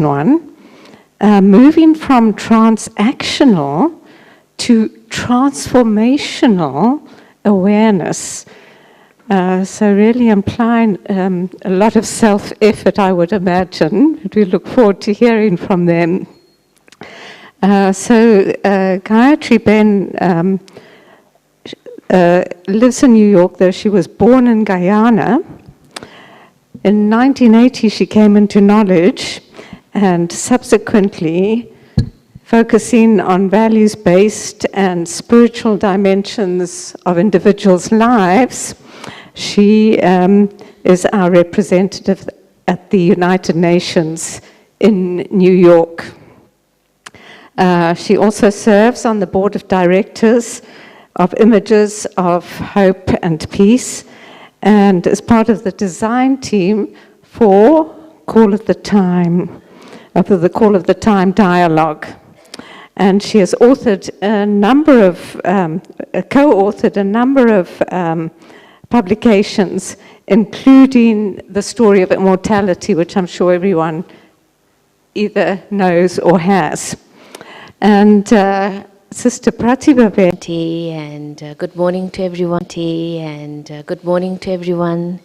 one, moving from transactional to transformational awareness. So really implying a lot of self-effort, I would imagine. We look forward to hearing from them. Gayatri Ben lives in New York, though she was born in Guyana. In 1980, she came into knowledge, and subsequently focusing on values-based and spiritual dimensions of individuals' lives. She is our representative at the United Nations in New York. She also serves on the board of directors of Images of Hope and Peace, and is part of the design team for Call of the Time, for the Call of the Time dialogue. And she has authored a number of, co-authored a number of publications, including The Story of Immortality, which I'm sure everyone either knows or has. And Sister Pratibha and good morning to everyone. Good morning to everyone.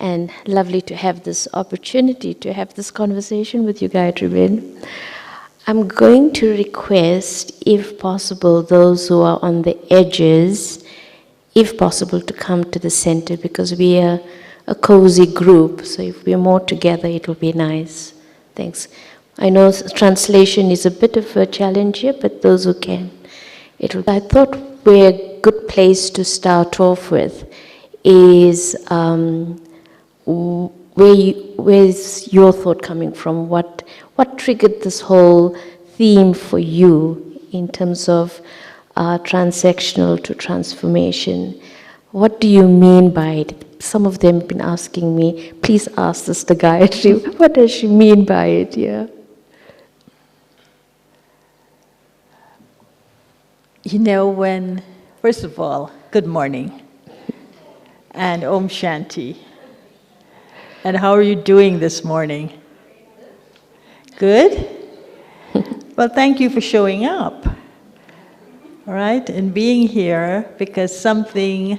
And lovely to have this opportunity to have this conversation with you, Gayatri Ben. I'm going to request, if possible, those who are on the edges, if possible, to come to the center, because we are a cozy group. So if we're more together, it will be nice. Thanks. I know translation is a bit of a challenge here, but those who can, I thought where a good place to start off with is where's your thought coming from? What triggered this whole theme for you in terms of transactional to transformation? What do you mean by it? Some of them have been asking me, please ask Sister Gayatri, what does she mean by it? Yeah. You know, first of all, good morning, and Om Shanti. And how are you doing this morning? Good? Well, thank you for showing up, all right, and being here, because something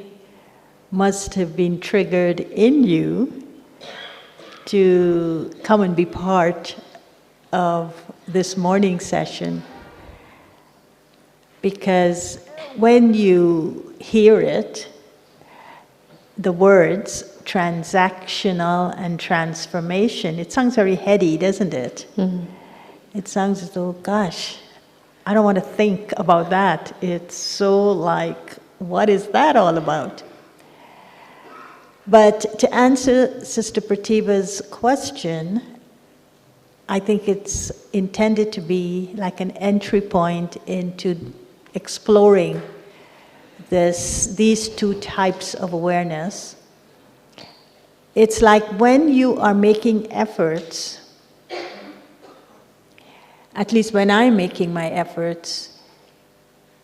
must have been triggered in you to come and be part of this morning session. Because when you hear it, the words transactional and transformation, it sounds very heady, doesn't it? Mm-hmm. It sounds as though, gosh, I don't want to think about that. It's so like, what is that all about? But to answer Sister Pratibha's question, I think it's intended to be like an entry point into exploring these two types of awareness. It's like when you are making efforts, at least when I'm making my efforts,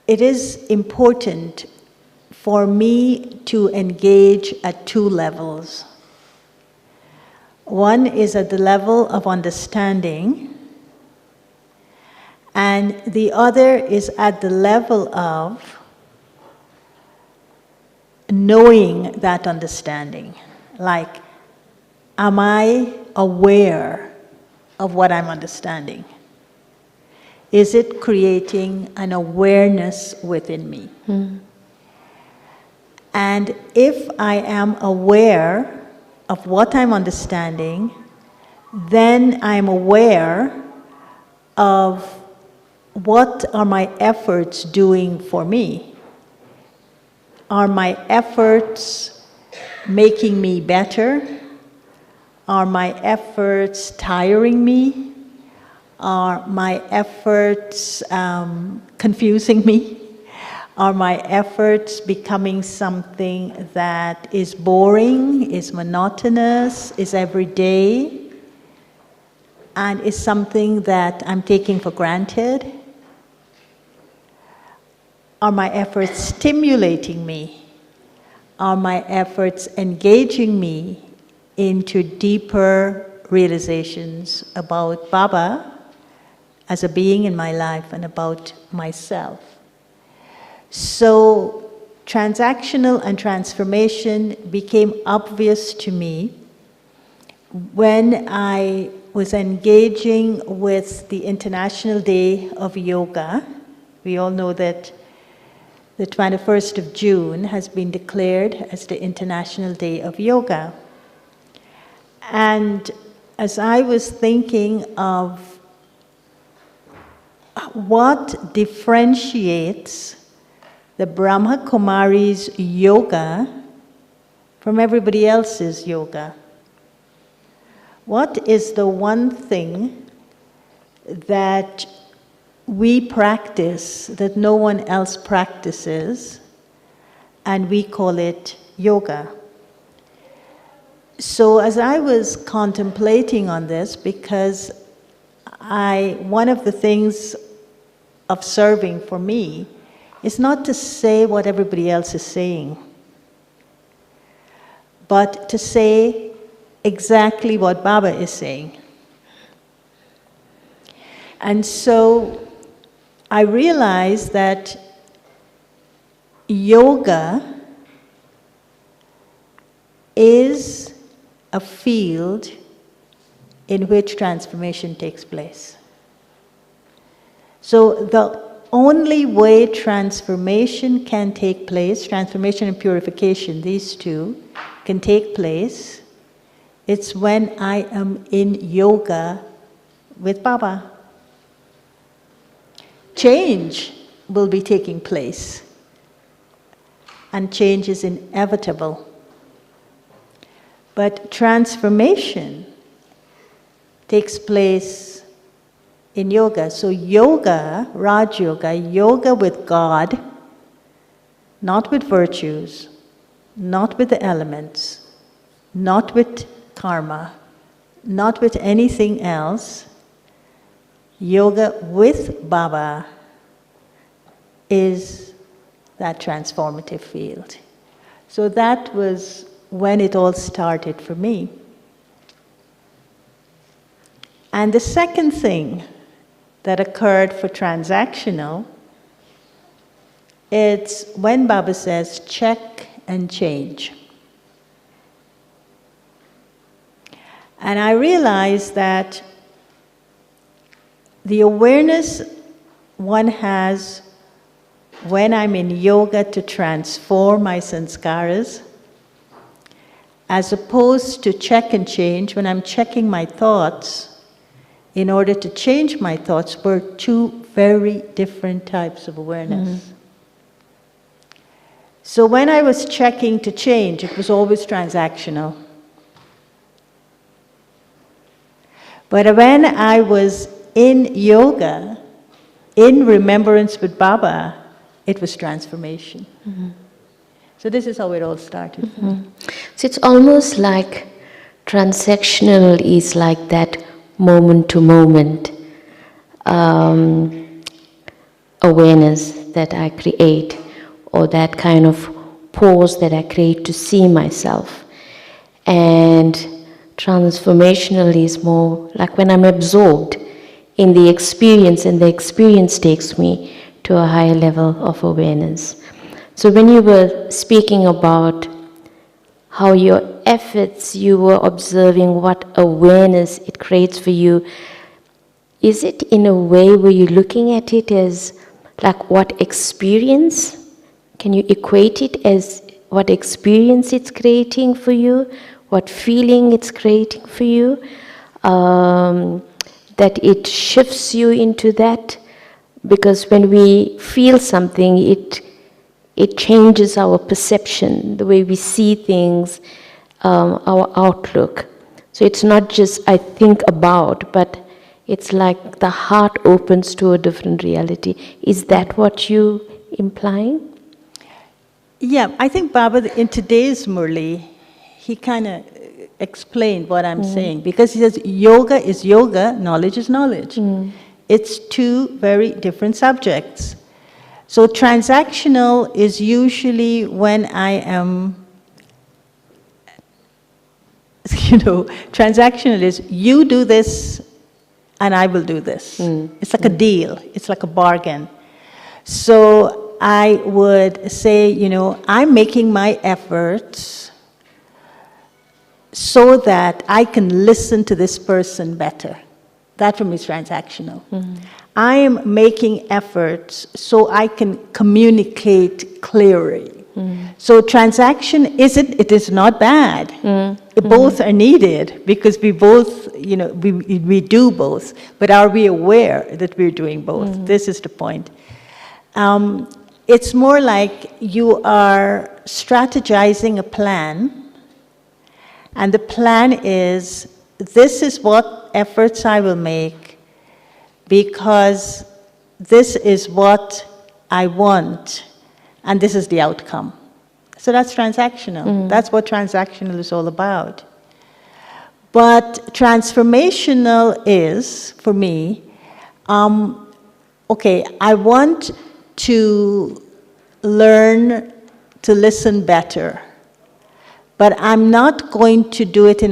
it is important for me to engage at two levels. One is at the level of understanding, and the other is at the level of knowing that understanding. Like, am I aware of what I'm understanding? Is it creating an awareness within me? Mm. And if I am aware of what I'm understanding, then I'm aware of what are my efforts doing for me? Are my efforts making me better? Are my efforts tiring me? Are my efforts confusing me? Are my efforts becoming something that is boring, is monotonous, is everyday, and is something that I'm taking for granted? Are my efforts stimulating me? Are my efforts engaging me into deeper realizations about Baba as a being in my life and about myself. So transactional and transformation became obvious to me when I was engaging with the International Day of Yoga. We all know that the 21st of June has been declared as the International Day of Yoga. And as I was thinking of what differentiates the Brahma Kumari's yoga from everybody else's yoga, what is the one thing that we practice that no one else practices, and we call it yoga? So as I was contemplating on this, because one of the things of serving for me is not to say what everybody else is saying, but to say exactly what Baba is saying. And so I realized that yoga is a field in which transformation takes place. So the only way transformation can take place, transformation and purification, these two, can take place, it's when I am in yoga with Baba. Change will be taking place, and change is inevitable. But transformation takes place in yoga. So yoga, Raj Yoga, yoga with God, not with virtues, not with the elements, not with karma, not with anything else. Yoga with Baba is that transformative field. So that was when it all started for me. And the second thing that occurred for transactional, it's when Baba says, check and change. And I realized that the awareness one has when I'm in yoga to transform my sanskaras, as opposed to check and change, when I'm checking my thoughts in order to change my thoughts, were two very different types of awareness. Mm-hmm. So when I was checking to change, it was always transactional. But when I was in yoga, in remembrance with Baba, it was transformation. Mm-hmm. So this is how it all started. Mm-hmm. So it's almost like transactional is like that moment to moment awareness that I create, or that kind of pause that I create to see myself. And transformational is more like when I'm absorbed in the experience, and the experience takes me to a higher level of awareness. So when you were speaking about how your efforts, you were observing what awareness it creates for you, is it in a way where you're looking at it as like what experience? Can you equate it as what experience it's creating for you? What feeling it's creating for you? That it shifts you into that? Because when we feel something, it changes our perception, the way we see things, our outlook. So it's not just I think about, but it's like the heart opens to a different reality. Is that what you implying? Yeah, I think Baba, in today's Murli, he kind of explained what I'm saying, because he says yoga is yoga, knowledge is knowledge. It's two very different subjects. So transactional is usually when I am transactional is you do this and I will do this. It's like a deal. It's like a bargain. So I would say, I'm making my efforts so that I can listen to this person better. That for me is transactional. I am making efforts so I can communicate clearly. So transaction it is not bad. Both are needed because we both, we do both. But are we aware that we're doing both? This is the point. It's more like you are strategizing a plan, and the plan is, this is what efforts I will make because this is what I want, and this is the outcome. So that's transactional. That's what transactional is all about. But transformational is, for me, I want to learn to listen better, but I'm not going to do it with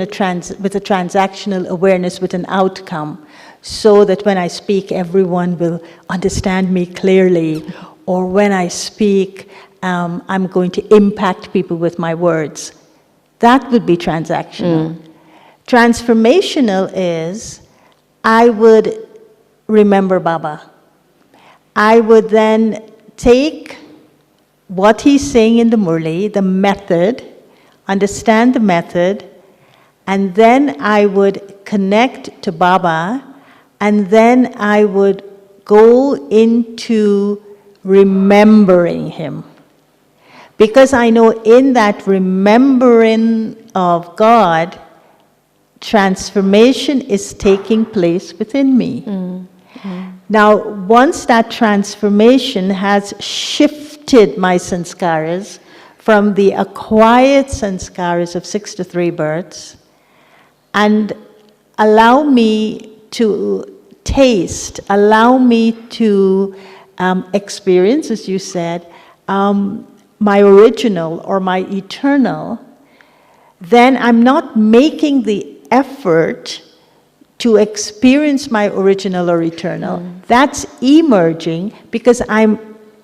a transactional awareness with an outcome, so that when I speak, everyone will understand me clearly, or when I speak, I'm going to impact people with my words. That would be transactional. Transformational is, I would remember Baba. I would then take what he's saying in the Murli, the method, understand the method, and then I would connect to Baba, and then I would go into remembering him. Because I know in that remembering of God, transformation is taking place within me. Now, once that transformation has shifted my sanskaras from the acquired sanskaras of 6 to 3 births, and allow me to taste, allow me to experience, as you said, my original or my eternal, then I'm not making the effort to experience my original or eternal. That's emerging because I'm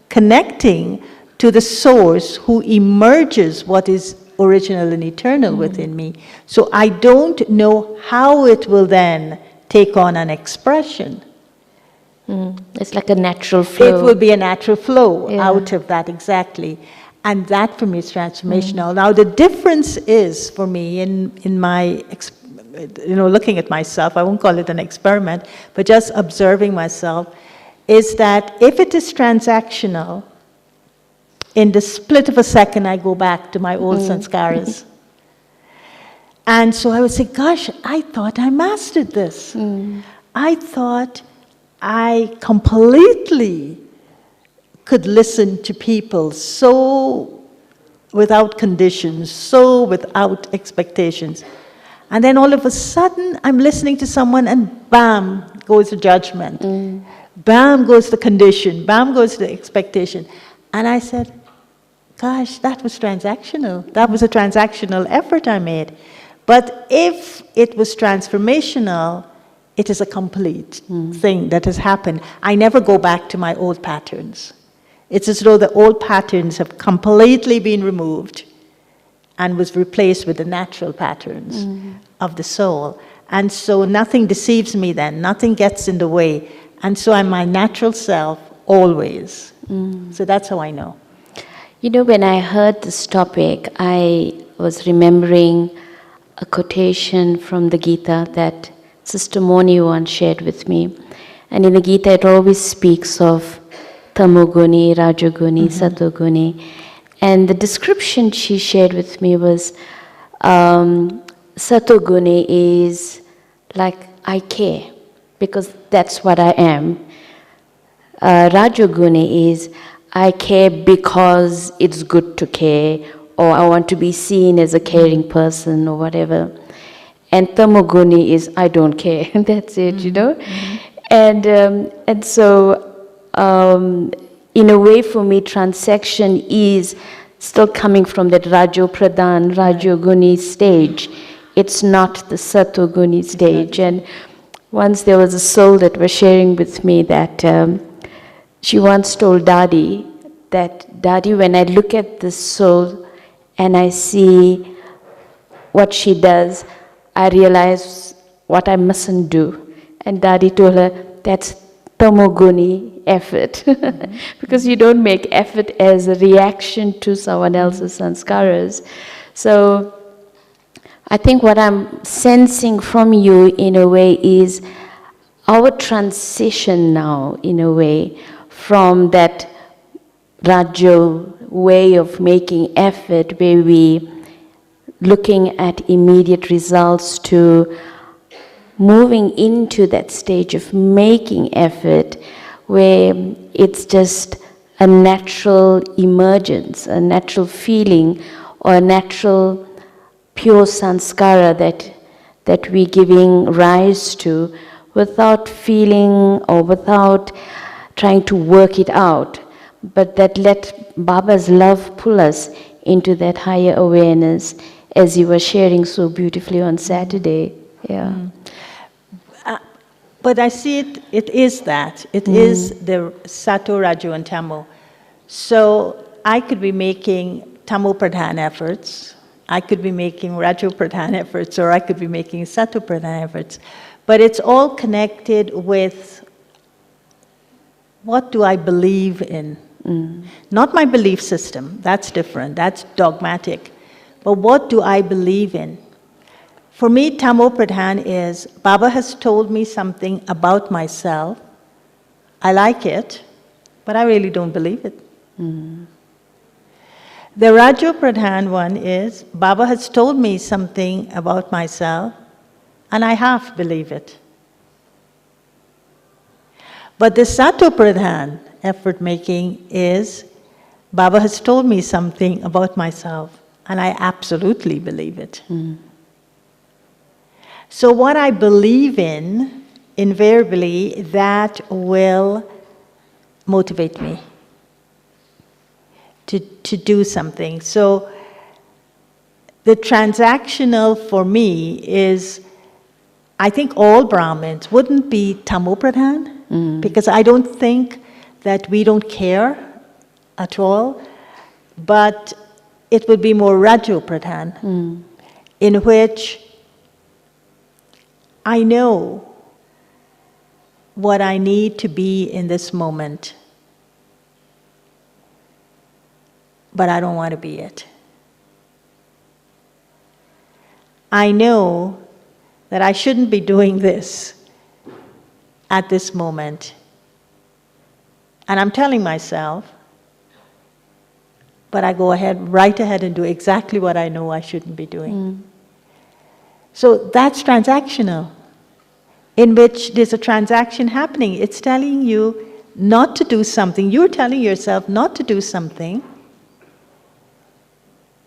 connecting to the source who emerges what is original and eternal within me. So I don't know how it will then take on an expression. It's like a natural flow. It will be a natural flow out of that, exactly. And that for me is transformational. Now the difference is for me in my looking at myself, I won't call it an experiment, but just observing myself, is that if it is transactional, in the split of a second I go back to my old sanskaras. And so I would say, gosh, I thought I mastered this. I thought I completely could listen to people so without conditions, so without expectations. And then all of a sudden, I'm listening to someone and bam, goes the judgment. Bam, goes the condition. Bam, goes the expectation. And I said, gosh, that was transactional. That was a transactional effort I made. But if it was transformational, it is a complete thing that has happened. I never go back to my old patterns. It's as though the old patterns have completely been removed and was replaced with the natural patterns of the soul. And so nothing deceives me then, nothing gets in the way. And so I'm my natural self always. So that's how I know. When I heard this topic, I was remembering a quotation from the Gita that Sister Moni once shared with me. And in the Gita, it always speaks of Tamoguni, Rajoguni, Satoguni. And the description she shared with me was, Satoguni is like, I care, because that's what I am. Rajoguni is, I care because it's good to care, or I want to be seen as a caring person, or whatever. And Tamoguni is, I don't care. That's it, And so, in a way for me, transaction is still coming from that Rajo Pradhan, Rajo Guni stage, it's not the Satoguni stage. And once there was a soul that was sharing with me that she once told Daddy that, Daddy, when I look at this soul and I see what she does, I realize what I mustn't do. And Daddy told her, that's tamoguni effort. Because you don't make effort as a reaction to someone else's sanskaras. So I think what I'm sensing from you in a way is our transition now, in a way, from that Rajo way of making effort, where we looking at immediate results, to moving into that stage of making effort, where it's just a natural emergence, a natural feeling, or a natural pure sanskara that we're giving rise to, without feeling or without trying to work it out, but that let Baba's love pull us into that higher awareness, as you were sharing so beautifully on Saturday. Yeah. But I see it is that. It is the Sato, Raju, and Tamo. So I could be making Tamo Pradhan efforts, I could be making Raju Pradhan efforts, or I could be making Sato Pradhan efforts. But it's all connected with what do I believe in? Not my belief system, that's different, that's dogmatic. But what do I believe in? For me, Tamo Pradhan is, Baba has told me something about myself. I like it, but I really don't believe it. The Rajo Pradhan one is, Baba has told me something about myself, and I half believe it. But the Sato Pradhan effort making is, Baba has told me something about myself, and I absolutely believe it. So what I believe in, invariably, that will motivate me to do something. So the transactional for me is, I think all Brahmins wouldn't be Tamo Pradhan, because I don't think that we don't care at all, but it would be more Rajo Pradhan, in which I know what I need to be in this moment, but I don't want to be it. I know that I shouldn't be doing this at this moment. And I'm telling myself, but I go ahead, right ahead and do exactly what I know I shouldn't be doing. So that's transactional, in which there's a transaction happening. It's telling you not to do something. You're telling yourself not to do something,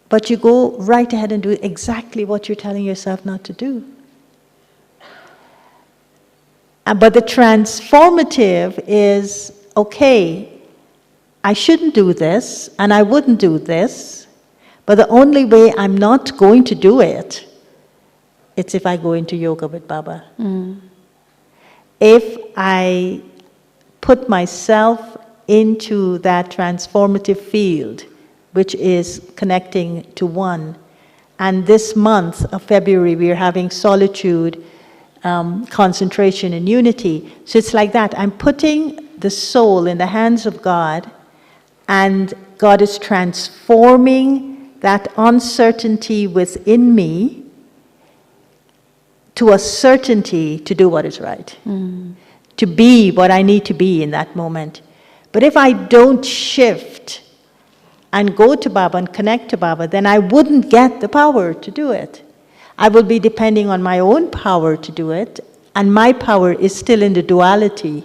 but you go right ahead and do exactly what you're telling yourself not to do. But the transformative is, okay, I shouldn't do this, and I wouldn't do this, but the only way I'm not going to do it, it's if I go into yoga with Baba. If I put myself into that transformative field, which is connecting to one. And this month of February, we are having solitude, concentration, and unity. So it's like that. I'm putting the soul in the hands of God, and God is transforming that uncertainty within me to a certainty to do what is right, to be what I need to be in that moment. But if I don't shift and go to Baba and connect to Baba, then I wouldn't get the power to do it. I will be depending on my own power to do it, and my power is still in the duality.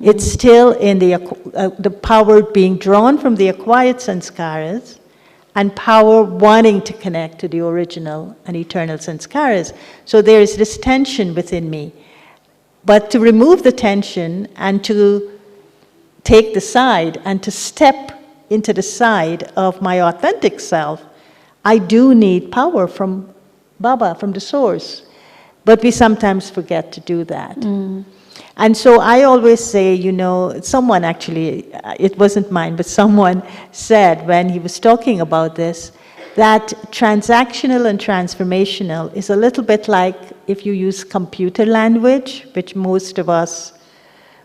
It's still in the power being drawn from the acquired sanskaras, and power wanting to connect to the original and eternal sanskaras. So there is this tension within me. But to remove the tension and to take the side and to step into the side of my authentic self, I do need power from Baba, from the source. But we sometimes forget to do that. And so I always say, someone actually, it wasn't mine, but someone said when he was talking about this, that transactional and transformational is a little bit like if you use computer language, which most of us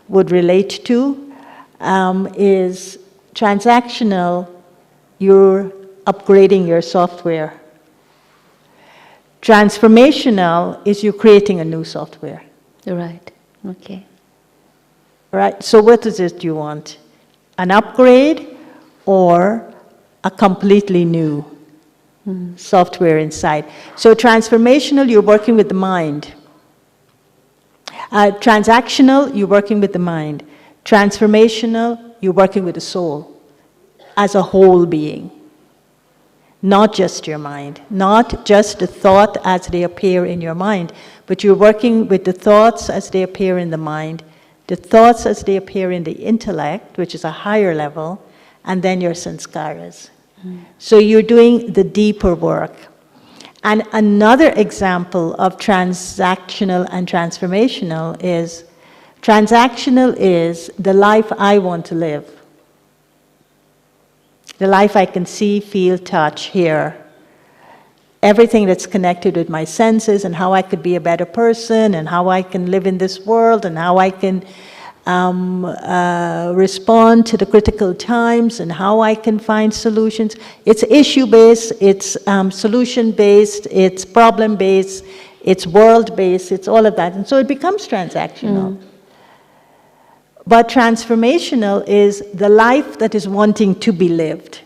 would relate to, is transactional, you're upgrading your software. Transformational is you creating a new software. Right. Okay. Right? So what is it you want? An upgrade or a completely new software inside? So transformational, you're working with the mind. Transactional, you're working with the mind. Transformational, you're working with the soul as a whole being. Not just your mind, not just the thought as they appear in your mind, but you're working with the thoughts as they appear in the mind, the thoughts as they appear in the intellect, which is a higher level, and then your sanskaras. So you're doing the deeper work. And another example of transactional and transformational is, transactional is the life I want to live. The life I can see, feel, touch, hear. Everything that's connected with my senses and how I could be a better person and how I can live in this world and how I can respond to the critical times and how I can find solutions. It's issue-based, it's solution-based, it's problem-based, it's world-based, it's all of that. And so it becomes transactional. But transformational is the life that is wanting to be lived.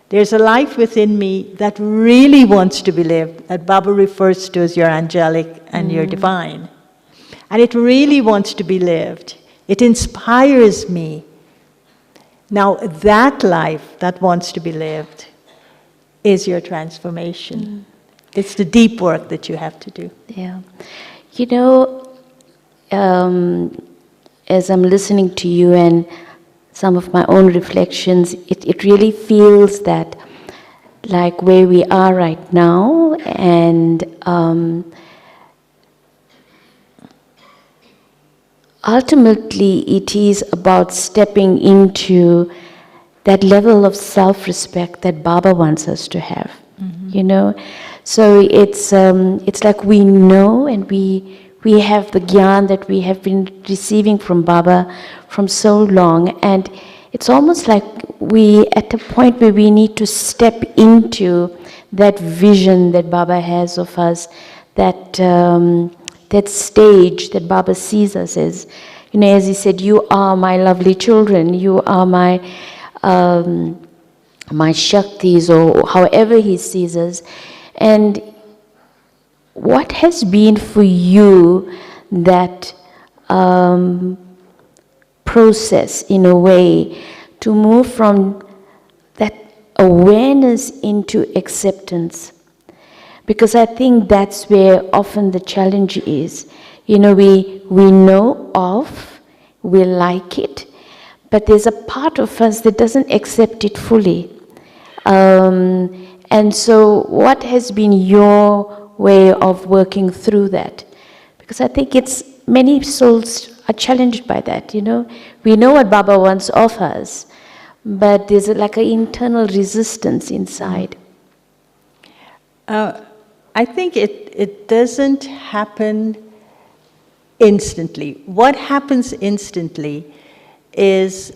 There's a life within me that really wants to be lived, that Baba refers to as your angelic and your divine. And it really wants to be lived. It inspires me. Now, that life that wants to be lived is your transformation. It's the deep work that you have to do. Yeah. As I'm listening to you and some of my own reflections, it really feels that like where we are right now, and ultimately it is about stepping into that level of self-respect that Baba wants us to have, So it's like we know and we have the Gyan that we have been receiving from Baba from so long, and it's almost like we at a point where we need to step into that vision that Baba has of us, that stage that Baba sees us as. As he said, you are my lovely children, you are my Shaktis, or however he sees us. And what has been for you that process, in a way, to move from that awareness into acceptance? Because I think that's where often the challenge is. We know of, we like it, but there's a part of us that doesn't accept it fully. And so what has been your way of working through that? Because I think many souls are challenged by that, We know what Baba wants of us, but there's like an internal resistance inside. I think it doesn't happen instantly. What happens instantly is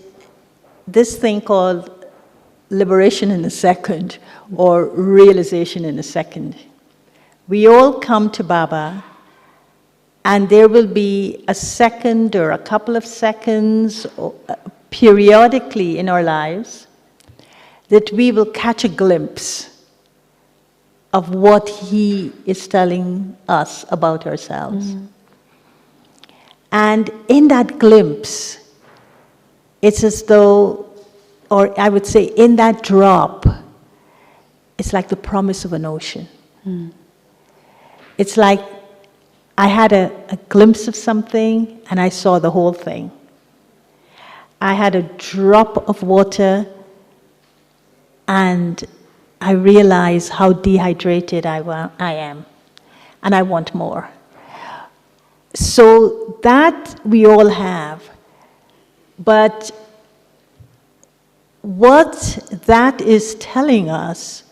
this thing called liberation in a second, or realization in a second. We all come to Baba, and there will be a second or a couple of seconds periodically in our lives that we will catch a glimpse of what he is telling us about ourselves. And in that glimpse, it's as though, or I would say in that drop, it's like the promise of an ocean. It's like I had a glimpse of something and I saw the whole thing. I had a drop of water and I realize how dehydrated I am, and I want more. So that we all have. But what that is telling us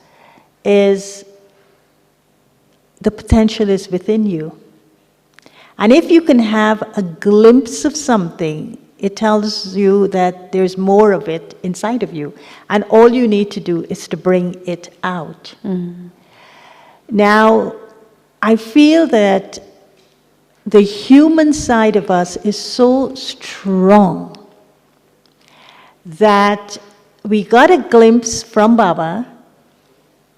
is the potential is within you. And if you can have a glimpse of something, it tells you that there's more of it inside of you. And all you need to do is to bring it out. Mm. Now, I feel that the human side of us is so strong that we got a glimpse from Baba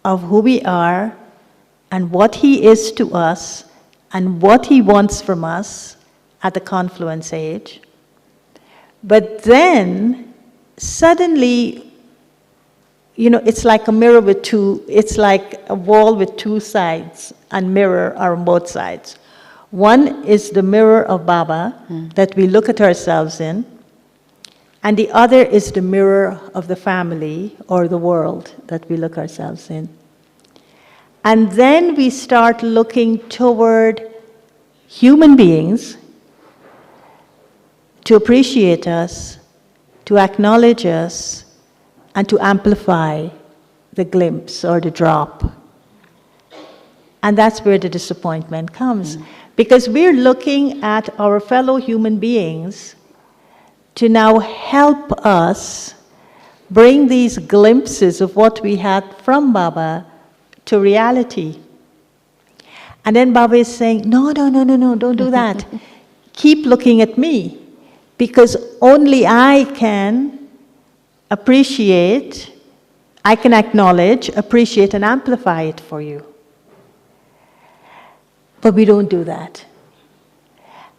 of who we are and what he is to us and what he wants from us at the confluence age. But then, suddenly, it's like a mirror with it's like a wall with two sides, and mirror are on both sides. One is the mirror of Baba that we look at ourselves in, and the other is the mirror of the family or the world that we look ourselves in. And then we start looking toward human beings to appreciate us, to acknowledge us, and to amplify the glimpse or the drop. And that's where the disappointment comes. Because we're looking at our fellow human beings to now help us bring these glimpses of what we had from Baba to reality. And then Baba is saying, no, don't do that. Keep looking at me, because only I can appreciate, I can acknowledge, appreciate, and amplify it for you. But we don't do that.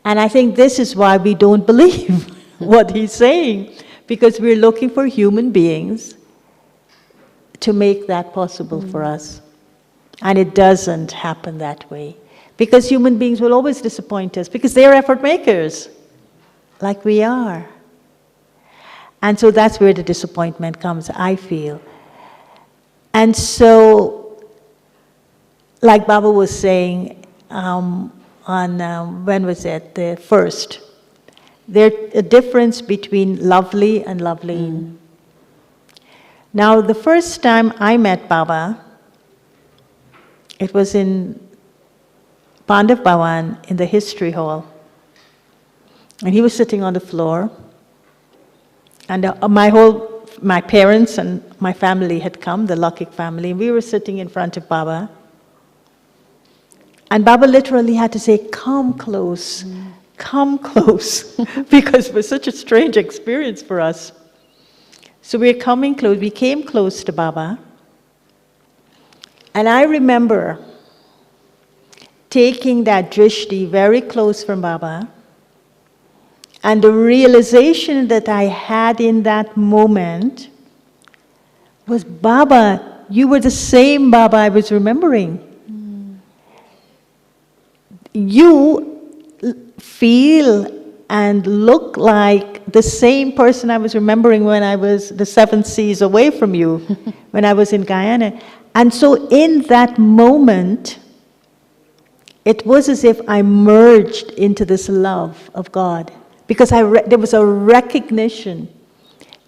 And I think this is why we don't believe what he's saying, because we're looking for human beings to make that possible for us. And it doesn't happen that way. Because human beings will always disappoint us, because they're effort makers, like we are. And so that's where the disappointment comes, I feel. And so, like Baba was saying, when was it? The first. There's a difference between lovely and lovely. Now, the first time I met Baba, it was in Pandav Bhavan in the history hall. And he was sitting on the floor. And my parents and my family had come, the Laukik family, and we were sitting in front of Baba. And Baba literally had to say, come close, because it was such a strange experience for us. So we're coming close, we came close to Baba. And I remember taking that drishti very close from Baba, and the realization that I had in that moment was, Baba, you were the same Baba I was remembering. You feel and look like the same person I was remembering when I was the 7 seas away from you, when I was in Guyana. And so in that moment, it was as if I merged into this love of God. Because there was a recognition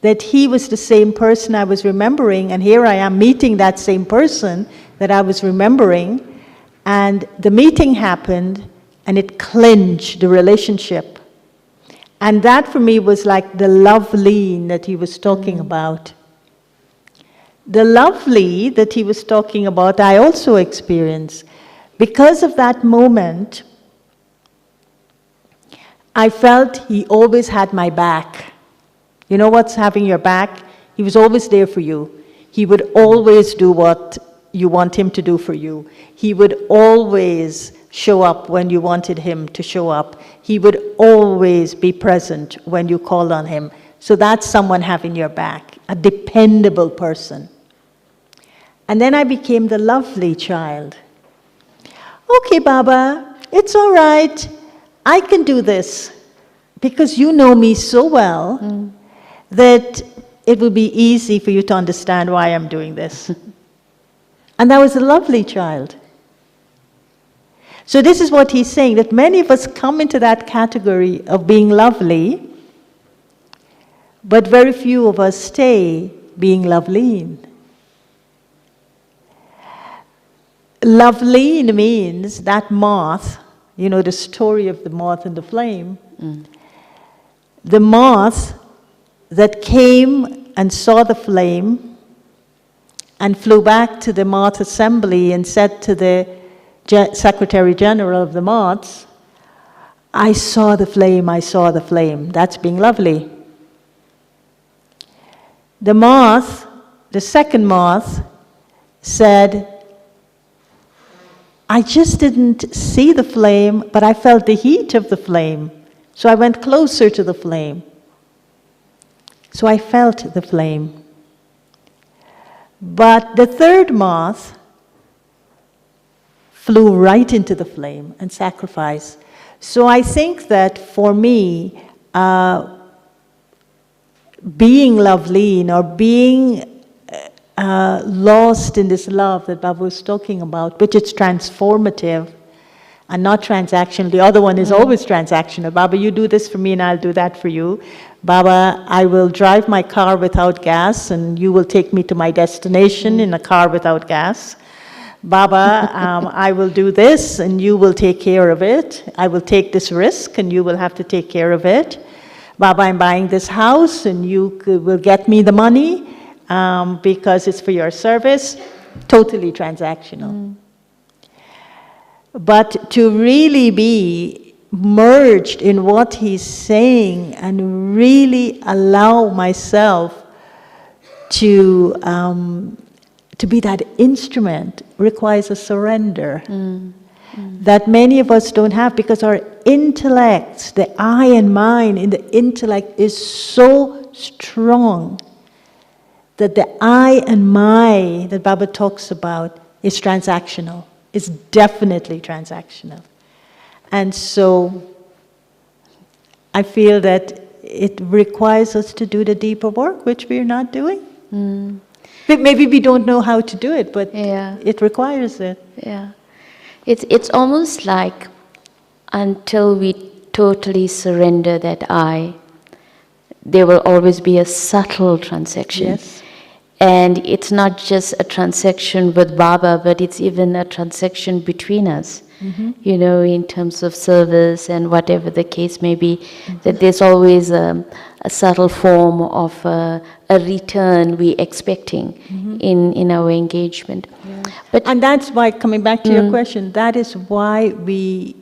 that he was the same person I was remembering, and here I am meeting that same person that I was remembering. And the meeting happened, and it clinched the relationship. And that for me was like the love lean that he was talking about. The lovely that he was talking about, I also experienced. Because of that moment, I felt he always had my back. You know what's having your back? He was always there for you. He would always do what you want him to do for you. He would always show up when you wanted him to show up. He would always be present when you called on him. So that's someone having your back, a dependable person. And then I became the lovely child. Okay, Baba, it's all right. I can do this because you know me so well that it will be easy for you to understand why I'm doing this. And that was a lovely child. So this is what he's saying, that many of us come into that category of being lovely, but very few of us stay being loveleen. Loveleen means that moth, you know the story of the moth and the flame. The moth that came and saw the flame and flew back to the moth assembly and said to the Secretary General of the moths, I saw the flame, I saw the flame. That's being lovely. The moth, the second moth, said, I just didn't see the flame, but I felt the heat of the flame. So I went closer to the flame. So I felt the flame. But the third moth flew right into the flame and sacrificed. So I think that for me, being loveleen or being lost in this love that Baba was talking about, which is transformative and not transactional. The other one is always transactional. Baba, you do this for me and I'll do that for you. Baba, I will drive my car without gas and you will take me to my destination in a car without gas. Baba, I will do this and you will take care of it. I will take this risk and you will have to take care of it. Baba, I'm buying this house and you will get me the money because it's for your service. Totally transactional. But to really be merged in what he's saying and really allow myself to be that instrument requires a surrender that many of us don't have, because our intellect, the I and mine in the intellect is so strong that the I and my that Baba talks about is transactional. It's definitely transactional. And so I feel that it requires us to do the deeper work, which we're not doing. Maybe we don't know how to do it, but it requires it. Yeah. It's almost like until we totally surrender that I, there will always be a subtle transaction. Yes. And it's not just a transaction with Baba, but it's even a transaction between us, you know, in terms of service and whatever the case may be, that there's always a subtle form of a return we're expecting in our engagement. Yeah. But And that's why, coming back to your question, that is why we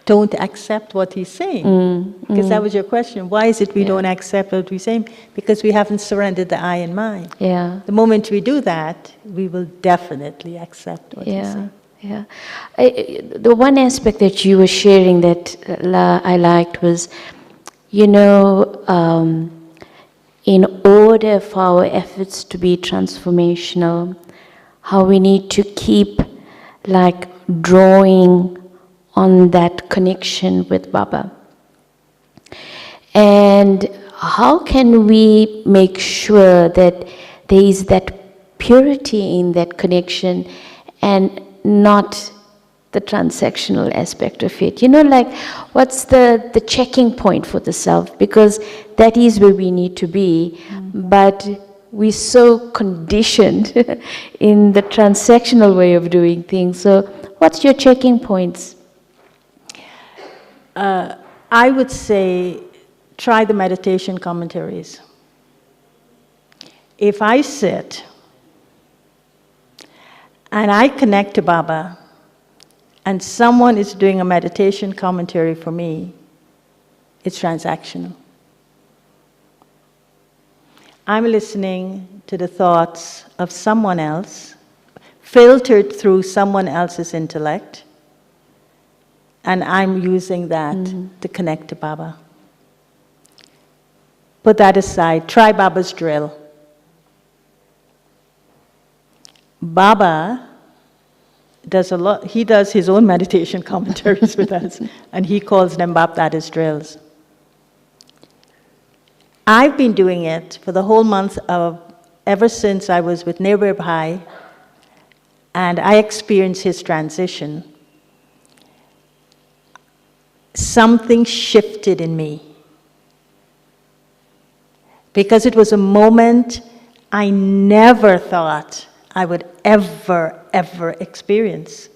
don't accept what he's saying. Because that was your question. Why is it we don't accept what he's saying? Because we haven't surrendered the I and mine. Yeah. The moment we do that, we will definitely accept what he's saying. Yeah. The one aspect that you were sharing that I liked was, you know, in order for our efforts to be transformational, how we need to keep like drawing on that connection with Baba. And how can we make sure that there is that purity in that connection and not the transactional aspect of it? You know, like what's the checking point for the self? Because that is where we need to be, but we're so conditioned in the transactional way of doing things. So what's your checking points? I would say try the meditation commentaries. If I sit and I connect to Baba and someone is doing a meditation commentary for me, it's transactional. I'm listening to the thoughts of someone else, filtered through someone else's intellect, and I'm using that to connect to Baba. Put that aside. Try Baba's drill. Baba does a lot. He does his own meditation commentaries with us, and he calls them Bab Dada's drills. I've been doing it for the whole month of, ever since I was with Nirvir Bhai, and I experienced his transition, something shifted in me. Because it was a moment I never thought I would ever experience.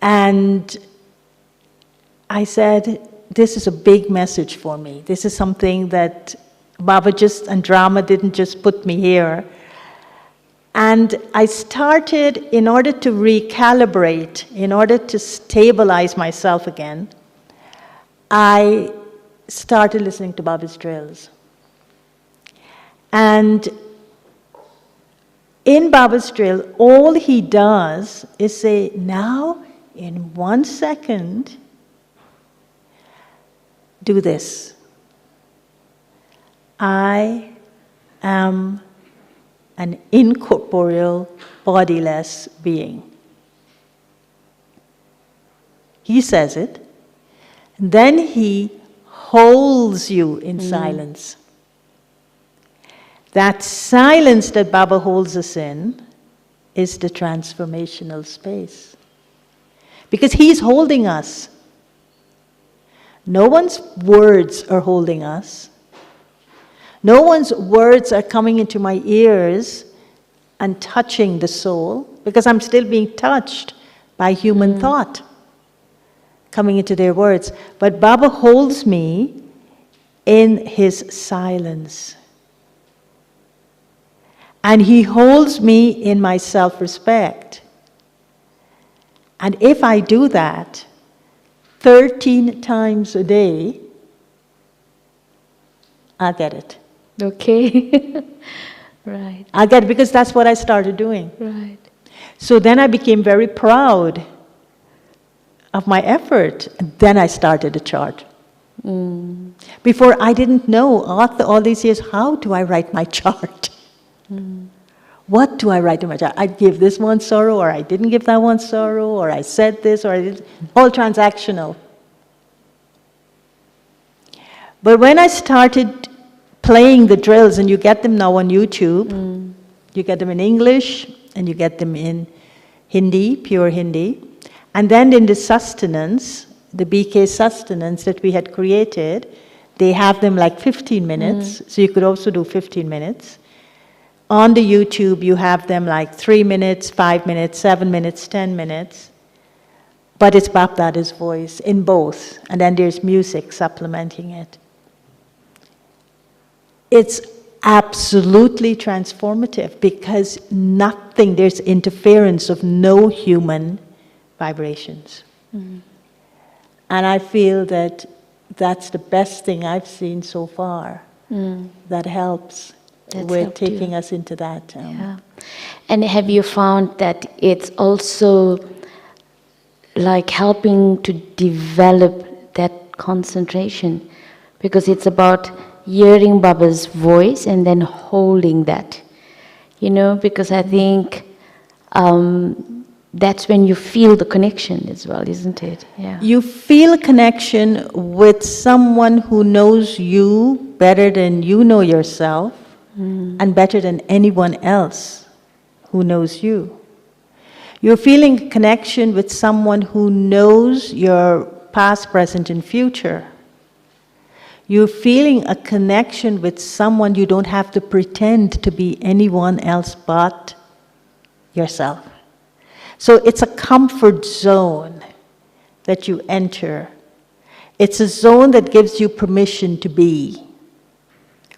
And I said, this is a big message for me. This is something that Baba and drama didn't just put me here. And I started, in order to recalibrate, in order to stabilize myself again, I started listening to Baba's drills. And in Baba's drill, all he does is say, now, in 1 second, do this. I am an incorporeal, bodiless being. He says it. Then he holds you in silence. That silence that Baba holds us in is the transformational space. Because he's holding us. No one's words are holding us. No one's words are coming into my ears and touching the soul, because I'm still being touched by human thought coming into their words. But Baba holds me in his silence. And he holds me in my self-respect. And if I do that 13 times a day, I'll get it. Okay. Right. I'll get it, because that's what I started doing. Right. So then I became very proud of my effort. And then I started a chart. Before, I didn't know, all these years, how do I write my chart? What do I write in my chart? I give this one sorrow, or I didn't give that one sorrow, or I said this, or I didn't. All transactional. But when I started playing the drills, and you get them now on YouTube, you get them in English, and you get them in Hindi, pure Hindi. And then in the sustenance, the BK sustenance that we had created, they have them like 15 minutes, so you could also do 15 minutes. On the YouTube, you have them like 3 minutes, 5 minutes, 7 minutes, 10 minutes. But it's Bap Dada's voice in both, and then there's music supplementing it. It's absolutely transformative, because there's interference of no human vibrations. And I feel that that's the best thing I've seen so far that helps with taking us into that. Yeah. And have you found that it's also like helping to develop that concentration? Because it's about hearing Baba's voice and then holding that. You know, because I think that's when you feel the connection as well, isn't it? Yeah. You feel a connection with someone who knows you better than you know yourself, and better than anyone else who knows you. You're feeling a connection with someone who knows your past, present, and future. You're feeling a connection with someone you don't have to pretend to be anyone else but yourself. So it's a comfort zone that you enter. It's a zone that gives you permission to be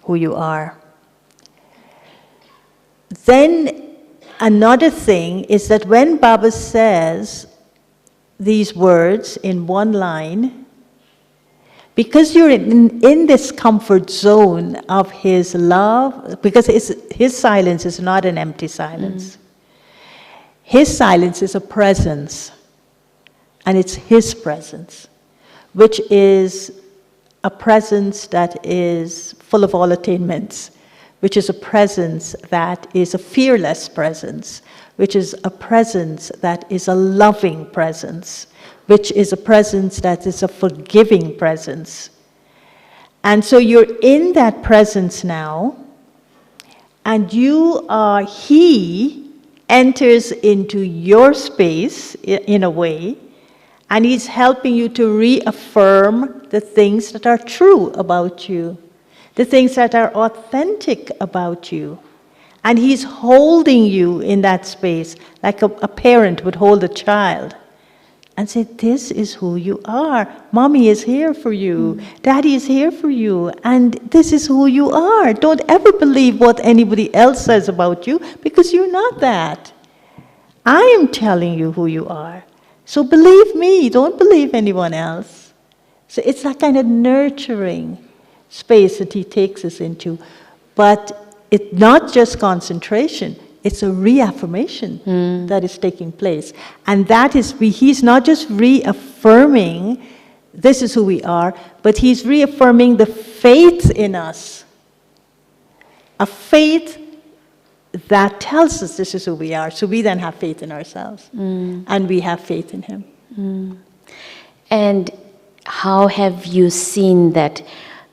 who you are. Then another thing is that when Baba says these words in one line, because you're in this comfort zone of his love, because his silence is not an empty silence. His silence is a presence, and it's his presence, which is a presence that is full of all attainments, which is a presence that is a fearless presence, which is a presence that is a loving presence, which is a presence that is a forgiving presence. And so you're in that presence now, and you are he enters into your space in a way, and he's helping you to reaffirm the things that are true about you, the things that are authentic about you. And he's holding you in that space like a parent would hold a child and say, this is who you are. Mommy is here for you. Daddy is here for you. And this is who you are. Don't ever believe what anybody else says about you, because you're not that. I am telling you who you are. So believe me, don't believe anyone else. So it's that kind of nurturing space that he takes us into. But it's not just concentration, it's a reaffirmation that is taking place. And that is, he's not just reaffirming this is who we are, but he's reaffirming the faith in us. A faith that tells us this is who we are. So we then have faith in ourselves. And we have faith in him. And how have you seen that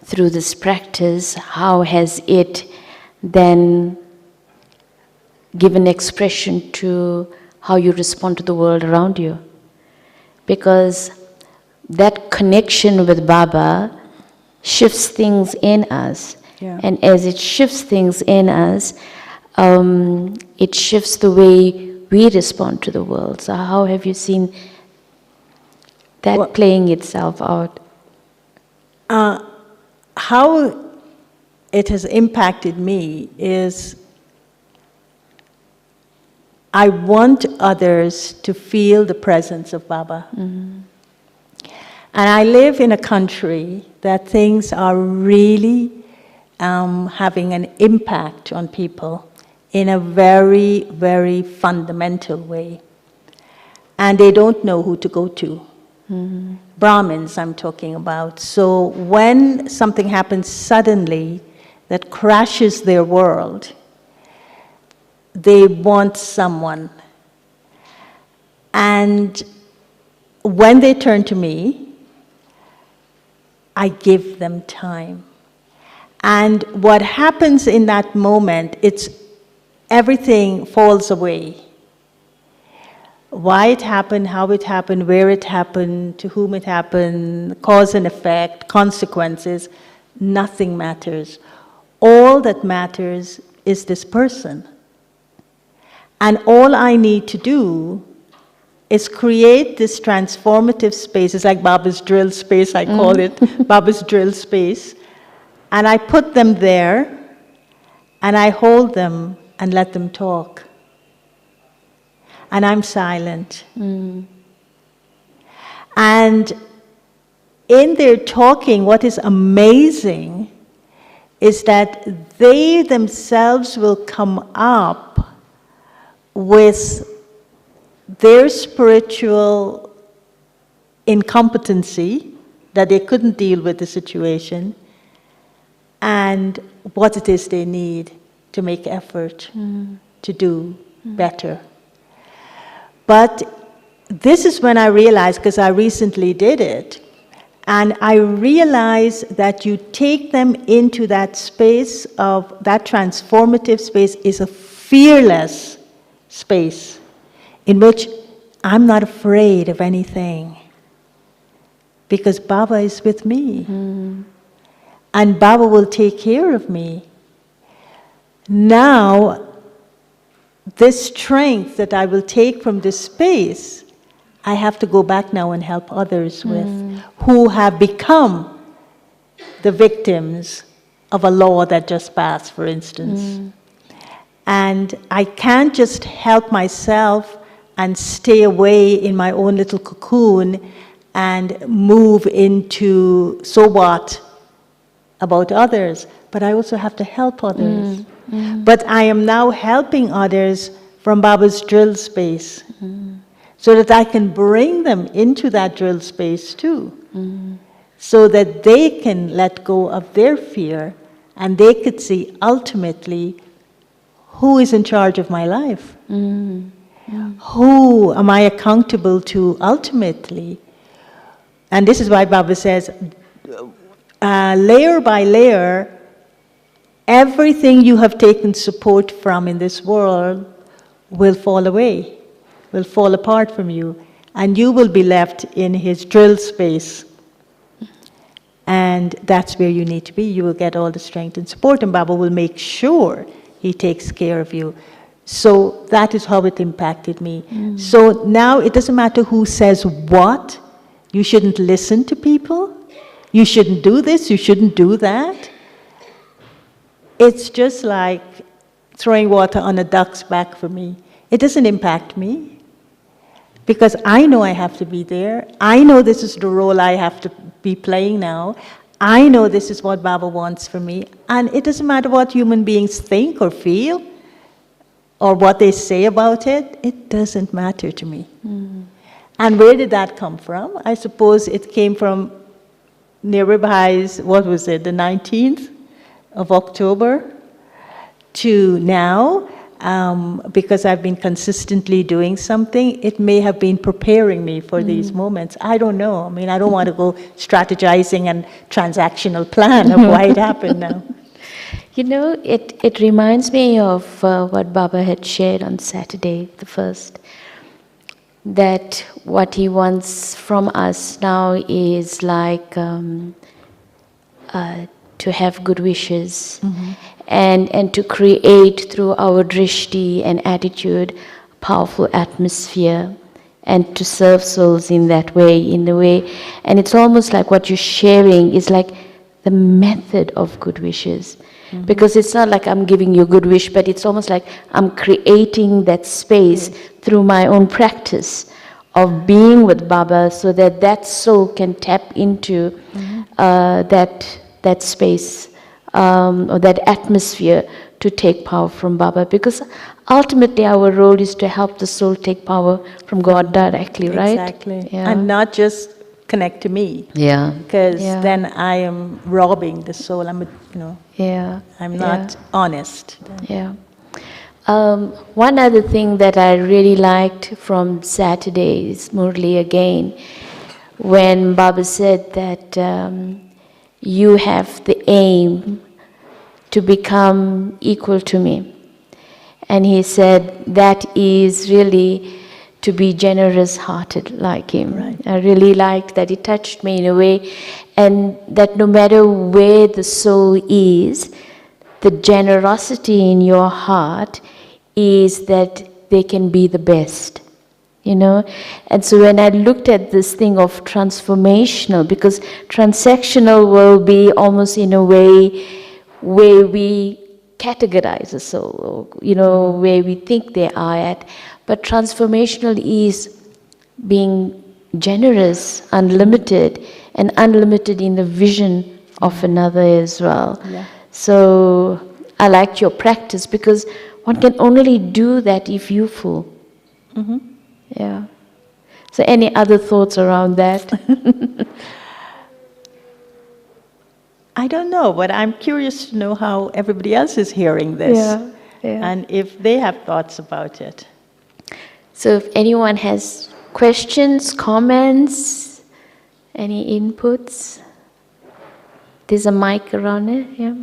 through this practice? How has it then given expression to how you respond to the world around you? Because that connection with Baba shifts things in us. Yeah. And as it shifts things in us, it shifts the way we respond to the world. So how have you seen that playing itself out? How it has impacted me is I want others to feel the presence of Baba. And I live in a country that things are really having an impact on people in a very, very fundamental way. And they don't know who to go to. Brahmins, I'm talking about. So when something happens suddenly that crashes their world, they want someone. And when they turn to me, I give them time. And what happens in that moment, everything falls away. Why it happened, how it happened, where it happened, to whom it happened, cause and effect, consequences, nothing matters. All that matters is this person. And all I need to do is create this transformative space. It's like Baba's drill space, I call it, Baba's drill space. And I put them there, and I hold them and let them talk. And I'm silent. And in their talking, what is amazing is that they themselves will come up with their spiritual incompetency, that they couldn't deal with the situation, and what it is they need to make effort to do better. But this is when I realized, because I recently did it, and I realized that you take them into that space of, that transformative space is a fearless space in which I'm not afraid of anything, because Baba is with me. And Baba will take care of me. Now, this strength that I will take from this space, I have to go back now and help others with, who have become the victims of a law that just passed, for instance. And I can't just help myself and stay away in my own little cocoon and move into, so what about others, but I also have to help others. But I am now helping others from Baba's drill space, so that I can bring them into that drill space too, so that they can let go of their fear and they could see ultimately who is in charge of my life. Who am I accountable to ultimately? And this is why Baba says, layer by layer, everything you have taken support from in this world will fall away, will fall apart from you, and you will be left in his drill space. And that's where you need to be. You will get all the strength and support, and Baba will make sure he takes care of you. So that is how it impacted me. So now it doesn't matter who says what. You shouldn't listen to people. You shouldn't do this, you shouldn't do that. It's just like throwing water on a duck's back for me. It doesn't impact me because I know I have to be there. I know this is the role I have to be playing now. I know this is what Baba wants for me. And it doesn't matter what human beings think or feel or what they say about it. It doesn't matter to me. And where did that come from? I suppose it came from Niribhai's, what was it, the 19th of October to now, because I've been consistently doing something. It may have been preparing me for these moments. I don't know. I mean, I don't want to go strategizing and transactional plan of why it happened now. You know, it reminds me of what Baba had shared on Saturday, the 1st, that what he wants from us now is like to have good wishes and to create through our drishti and attitude powerful atmosphere and to serve souls in that way, in the way. And it's almost like what you're sharing is like the method of good wishes. Because it's not like I'm giving you a good wish, but it's almost like I'm creating that space through my own practice of being with Baba so that that soul can tap into that space or that atmosphere to take power from Baba. Because ultimately our role is to help the soul take power from God directly, right? Exactly. Yeah. And not just connect to me. Yeah. Because Yeah. then I am robbing the soul. I'm not honest. Yeah. One other thing that I really liked from Saturday's Murli again, when Baba said that you have the aim to become equal to me. And he said that is really to be generous-hearted like him. Right. I really liked that. It touched me in a way, and that no matter where the soul is, the generosity in your heart is that they can be the best, you know. And so when I looked at this thing of transformational, because transactional will be almost in a way where we categorize a soul, or, you know, where we think they are at. But transformational is being generous, unlimited, and unlimited in the vision of another as well. Yeah. So I liked your practice because one can only do that if you're full. Yeah. So any other thoughts around that? I don't know, but I'm curious to know how everybody else is hearing this. Yeah, yeah. And if they have thoughts about it. So if anyone has questions, comments, any inputs, there's a mic around it, yeah.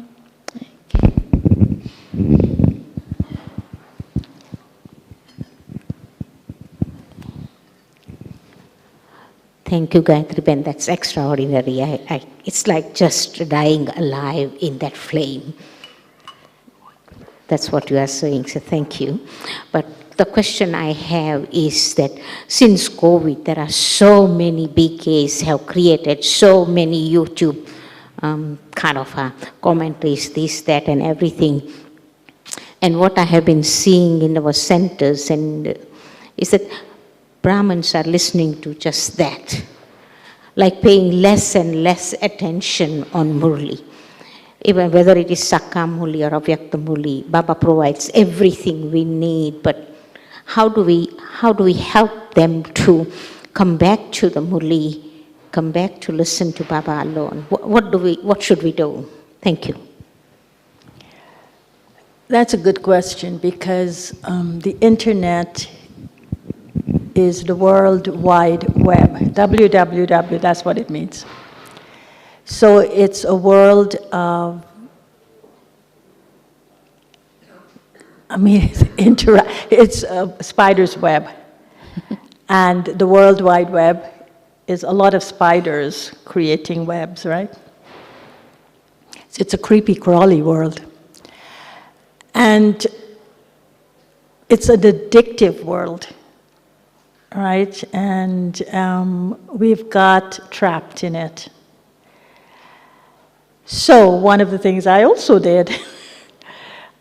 Thank you, Gayatri Ben. That's extraordinary. It's like just dying alive in that flame. That's what you are saying, so thank you. But the question I have is that since COVID, there are so many BKs have created so many YouTube commentaries, this, that, and everything. And what I have been seeing in our centers is that Brahmins are listening to just that, like paying less and less attention on Murli. Even whether it is Sakka Murli or Avyakta Murli, Baba provides everything we need, but how do we help them to come back to the Murli, come back to listen to Baba alone? What should we do? Thank you. That's a good question because the internet is the World Wide Web. www, that's what it means. So it's a world of I mean, it's a spider's web. And the World Wide Web is a lot of spiders creating webs, right? So it's a creepy, crawly world. And it's an addictive world, right? And we've got trapped in it. So one of the things I also did,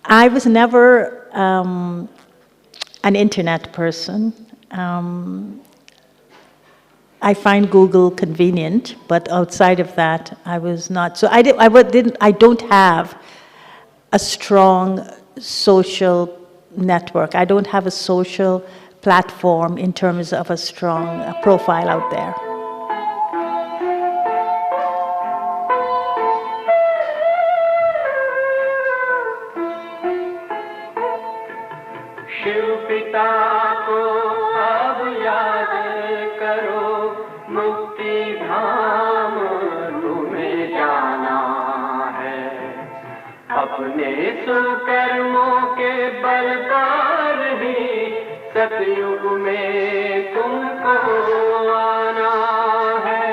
I was never an internet person. I find Google convenient, but outside of that, I was not. So I don't have a strong social network. I don't have a social platform in terms of a strong profile out there. Shiv पिता को अब याद करो, मुक्ति धाम तुम्हें जाना है। अपने सुकर्मों के बल पर ही सतयुग में तुमको आना है।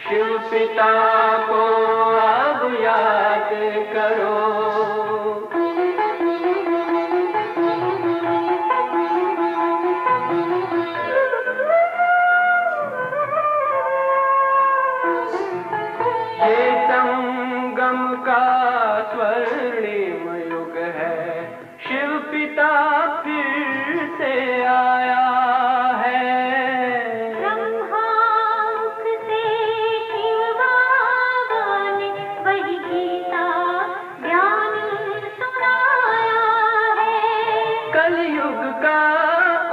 शिव पिता को अब याद करो। का स्वर्णिम युग है, शिव पिता फिर से आया है। ब्रह्मांक से शिव बाबा ने वही गीता ज्ञान सुनाया है। कलयुग का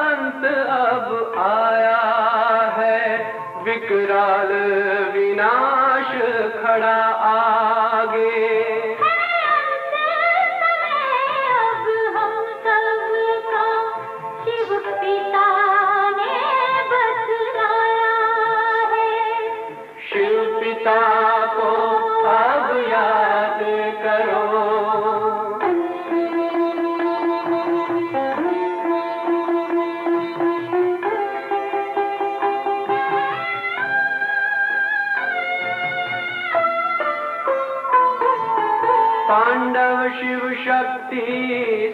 अंत अब आया है, विकराल विनाश खड़ा आगे। अब हम सबका शिव पिता ने बतलाया है। शिव पिता को अब याद करो। पांडव शिव शक्ति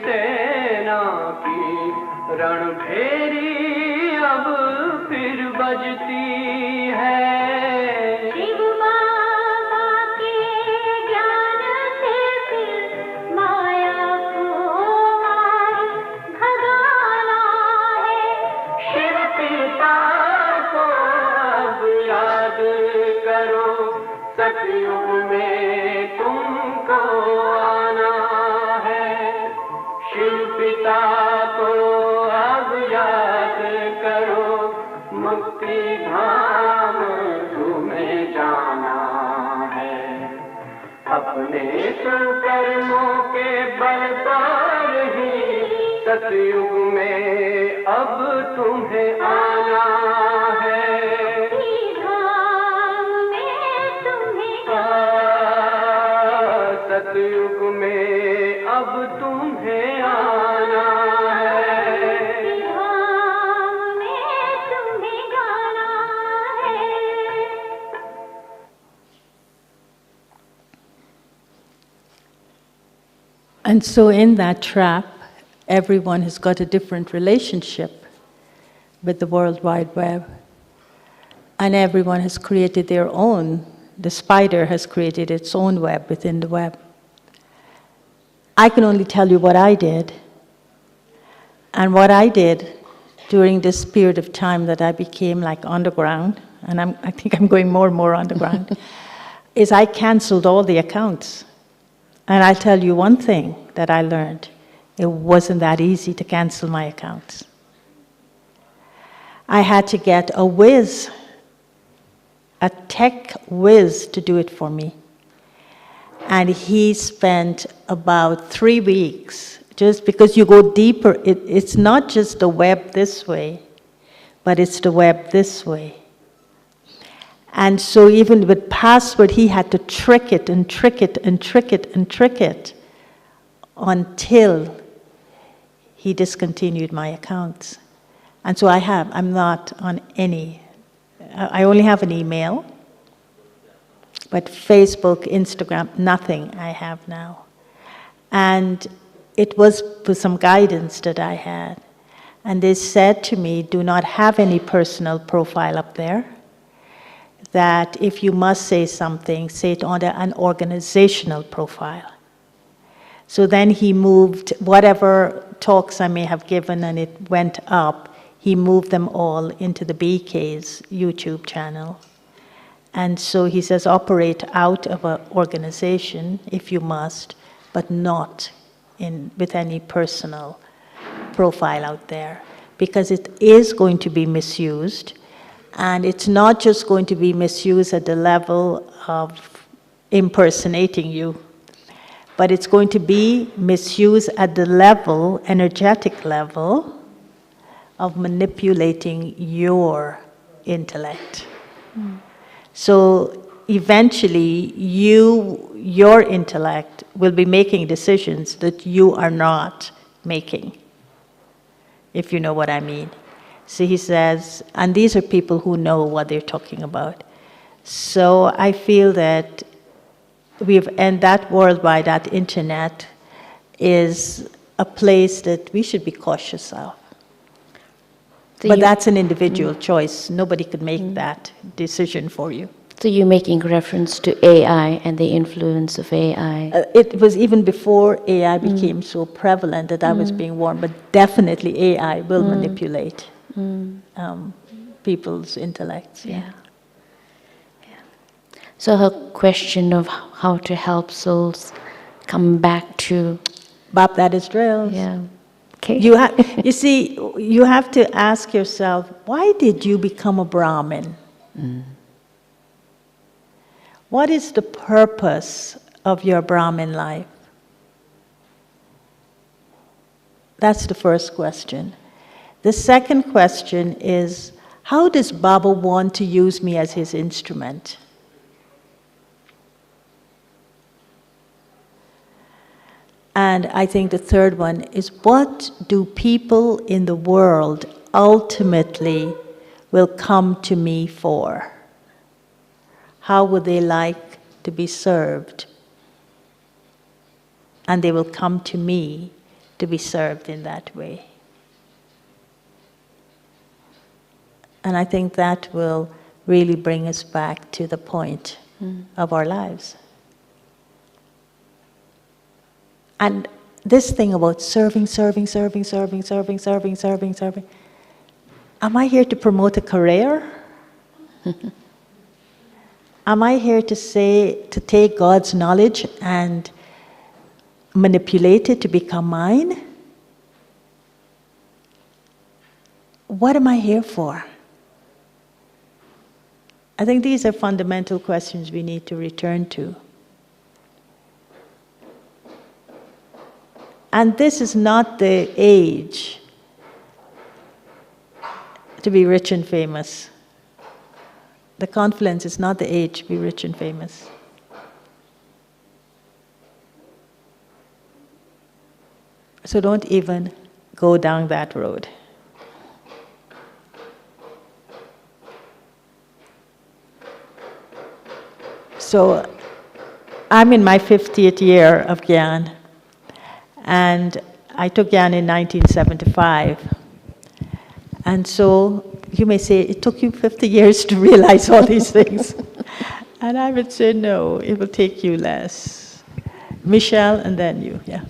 सेना की रणभेरी अब फिर बजती है। शिव बाबा के ज्ञान से फिर माया को मार भगाना है। शिव पिता को अब याद करो, सतयुग में तुमको आना है। शिव पिता को अब याद करो, मुक्ति धाम तुम्हें जाना है। अपने सुकर्मों के बल पर ही सतयुग में अब तुम्हें आना है। सतयुग में अब तुम्हें आना है। धाम में तुम्हें जाना है। And so in that trap, everyone has got a different relationship with the World Wide Web. And everyone has created their own. The spider has created its own web within the web. I can only tell you what I did. And what I did during this period of time that I became like underground, and I think I'm going more and more underground, is I canceled all the accounts. And I'll tell you one thing that I learned. It wasn't that easy to cancel my accounts. I had to get a whiz, a tech whiz to do it for me. And he spent about 3 weeks, just because you go deeper. It's not just the web this way, but it's the web this way. And so even with password, he had to trick it and trick it and trick it and trick it until he discontinued my accounts. And so I'm not on any, I only have an email, but Facebook, Instagram, nothing I have now. And it was for some guidance that I had. And they said to me, do not have any personal profile up there. That if you must say something, say it on an organizational profile. So then he moved whatever talks I may have given and it went up, he moved them all into the BK's YouTube channel. And so he says, operate out of an organization if you must, but not with any personal profile out there, because it is going to be misused, and it's not just going to be misused at the level of impersonating you, but it's going to be misused at the level, energetic level, of manipulating your intellect. So eventually, your intellect will be making decisions that you are not making, if you know what I mean. So he says, and these are people who know what they're talking about. So I feel that and that worldwide, that internet, is a place that we should be cautious of. But that's an individual choice. Nobody could make that decision for you. So you're making reference to AI and the influence of AI. It was even before AI became so prevalent that I was being warned, but definitely AI will manipulate people's intellects. Yeah. So her question of how to help souls come back to... Bap, that is drills. Yeah. Okay. You see, you have to ask yourself, why did you become a Brahmin? What is the purpose of your Brahmin life? That's the first question. The second question is, how does Baba want to use me as his instrument? And I think the third one is, what do people in the world ultimately will come to me for? How would they like to be served? And they will come to me to be served in that way. And I think that will really bring us back to the point of our lives. And this thing about serving. Am I here to promote a career? Am I here to take God's knowledge and manipulate it to become mine? What am I here for? I think these are fundamental questions we need to return to. And this is not the age to be rich and famous. The confluence is not the age to be rich and famous. So don't even go down that road. So I'm in my 50th year of Gyan. And I took Gyan in 1975. And so you may say, it took you 50 years to realize all these things. And I would say, no, it will take you less. Michelle, and then you, yeah.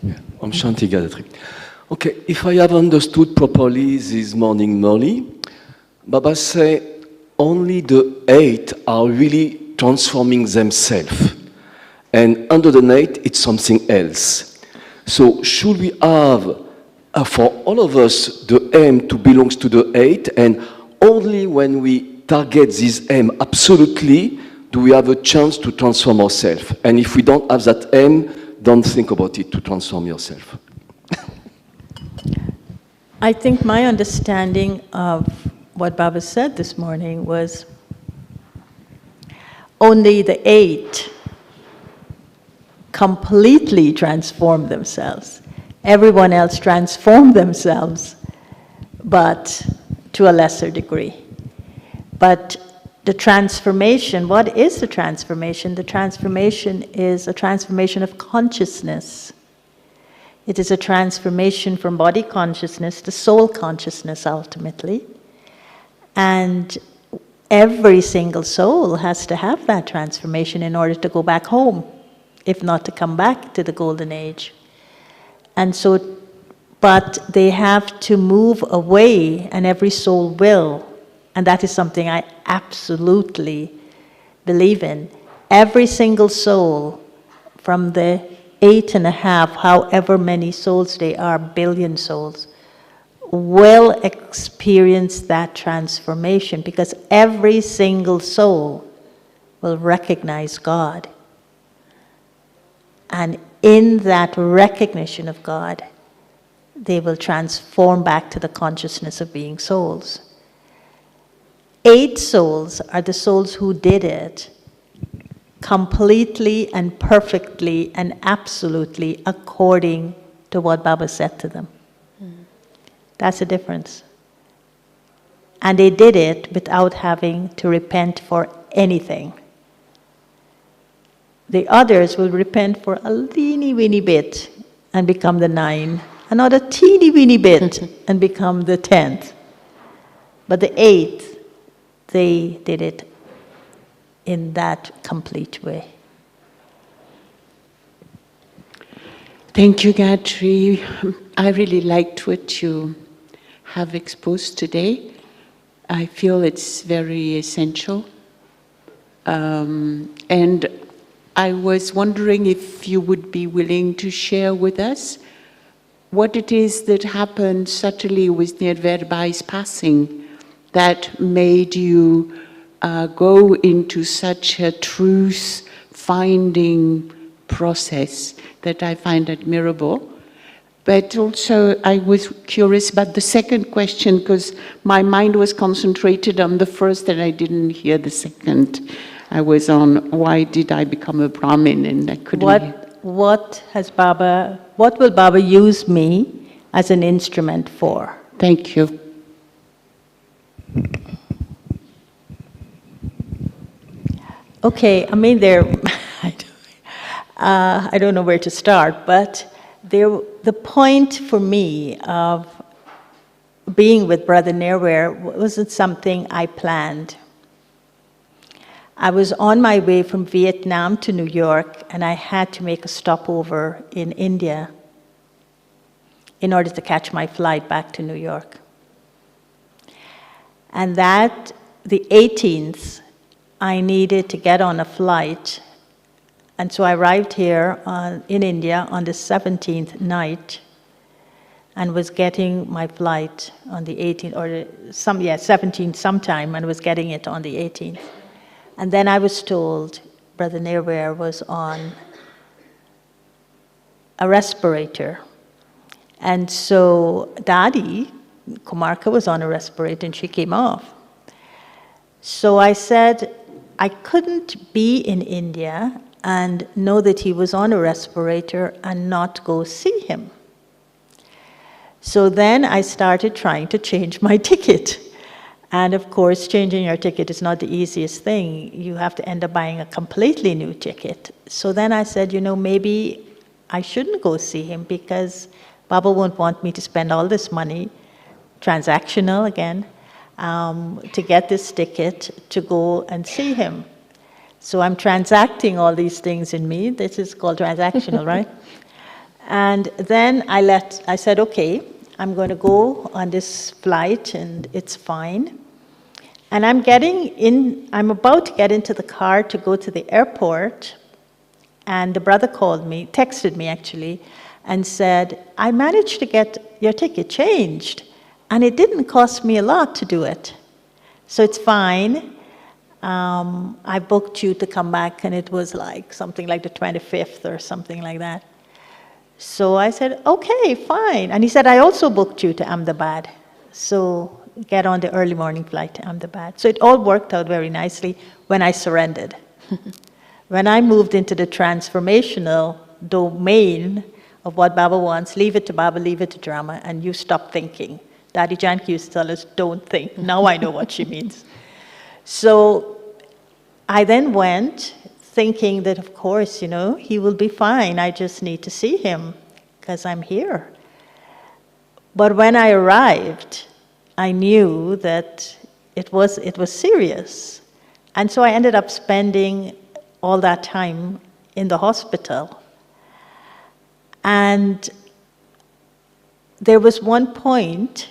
Om Shanti Gayatri. Okay, if I have understood properly this morning, Molly, Baba say only the 8 are really transforming themselves. And under the 8, it's something else. So should we have, for all of us, the aim to belong to the 8, and only when we target this aim absolutely do we have a chance to transform ourselves. And if we don't have that aim, don't think about it to transform yourself. I think my understanding of what Baba said this morning was only the 8 completely transform themselves. Everyone else transformed themselves, but to a lesser degree. But the transformation, what is the transformation? The transformation is a transformation of consciousness. It is a transformation from body consciousness to soul consciousness ultimately. And every single soul has to have that transformation in order to go back home, if not to come back to the golden age. And so, but they have to move away, and every soul will. And that is something I absolutely believe in. Every single soul, from the 8.5, however many souls they are, billion souls, will experience that transformation, because every single soul will recognize God. And in that recognition of God, they will transform back to the consciousness of being souls. 8 souls are the souls who did it completely and perfectly and absolutely according to what Baba said to them. That's the difference. And they did it without having to repent for anything. The others will repent for a teeny weeny bit and become the 9, another teeny weeny bit and become the 10th. But the 8th, they did it in that complete way. Thank you, Gayatri. I really liked what you have exposed today. I feel it's very essential. And I was wondering if you would be willing to share with us what it is that happened subtly with Nirvairbhai's passing that made you go into such a truth-finding process that I find admirable. But also I was curious about the second question, because my mind was concentrated on the first and I didn't hear the second. I was on why did I become a Brahmin, and I couldn't hear. What will Baba use me as an instrument for? Thank you. Okay, I mean, I don't know where to start, but the point for me of being with Brother Nirvair wasn't something I planned. I was on my way from Vietnam to New York, and I had to make a stopover in India in order to catch my flight back to New York. And that, the 18th, I needed to get on a flight. And so I arrived here in India on the 17th night and was getting my flight on the 18th, or 17th sometime, and was getting it on the 18th. And then I was told Brother Nirvair was on a respirator. And so Dadi, Kumarka, was on a respirator and she came off. So I said I couldn't be in India and know that he was on a respirator and not go see him. So then I started trying to change my ticket. And of course, changing your ticket is not the easiest thing. You have to end up buying a completely new ticket. So then I said, maybe I shouldn't go see him because Baba won't want me to spend all this money, transactional again, to get this ticket to go and see him. So I'm transacting all these things in me. This is called transactional, right? And then I said, okay, I'm going to go on this flight and it's fine. And I'm about to get into the car to go to the airport, and the brother texted me actually, and said, I managed to get your ticket changed, and it didn't cost me a lot to do it. So it's fine. I booked you to come back, and it was like something like the 25th or something like that. So I said, okay, fine. And he said, I also booked you to Ahmedabad. So get on the early morning flight to Ahmedabad. So it all worked out very nicely when I surrendered. When I moved into the transformational domain of what Baba wants. Leave it to Baba, leave it to drama, and you stop thinking. Daddy Janki used to tell us, don't think. Now I know what she means. So I then went thinking that, of course, he will be fine. I just need to see him because I'm here. But when I arrived, I knew that it was serious. And so I ended up spending all that time in the hospital. And there was one point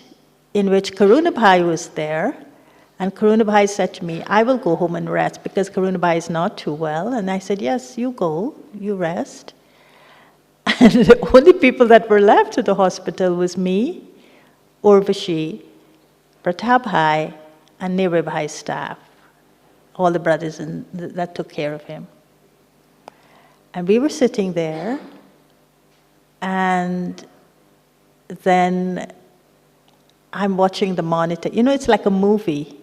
in which Karunabhai was there, and Karunabhai said to me, I will go home and rest because Karunabhai is not too well. And I said, yes, you go, you rest. And the only people that were left at the hospital was me, Urvashi, Pratapbhai, and Nirbhai's staff, all the brothers that took care of him. And we were sitting there, and then I'm watching the monitor. It's like a movie.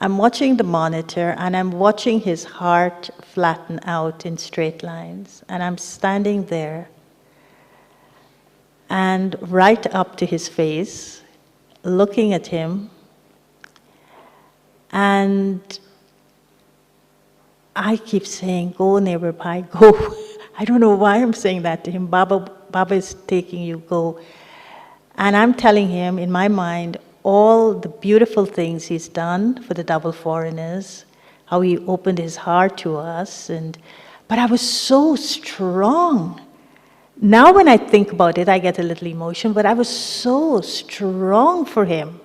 I'm watching the monitor, and I'm watching his heart flatten out in straight lines. And I'm standing there, and right up to his face, looking at him, and I keep saying, go, Nirbhai, go. I don't know why I'm saying that to him. Baba is taking you, go. And I'm telling him, in my mind, all the beautiful things he's done for the double foreigners, how he opened his heart to us. But I was so strong. Now when I think about it, I get a little emotion, but I was so strong for him.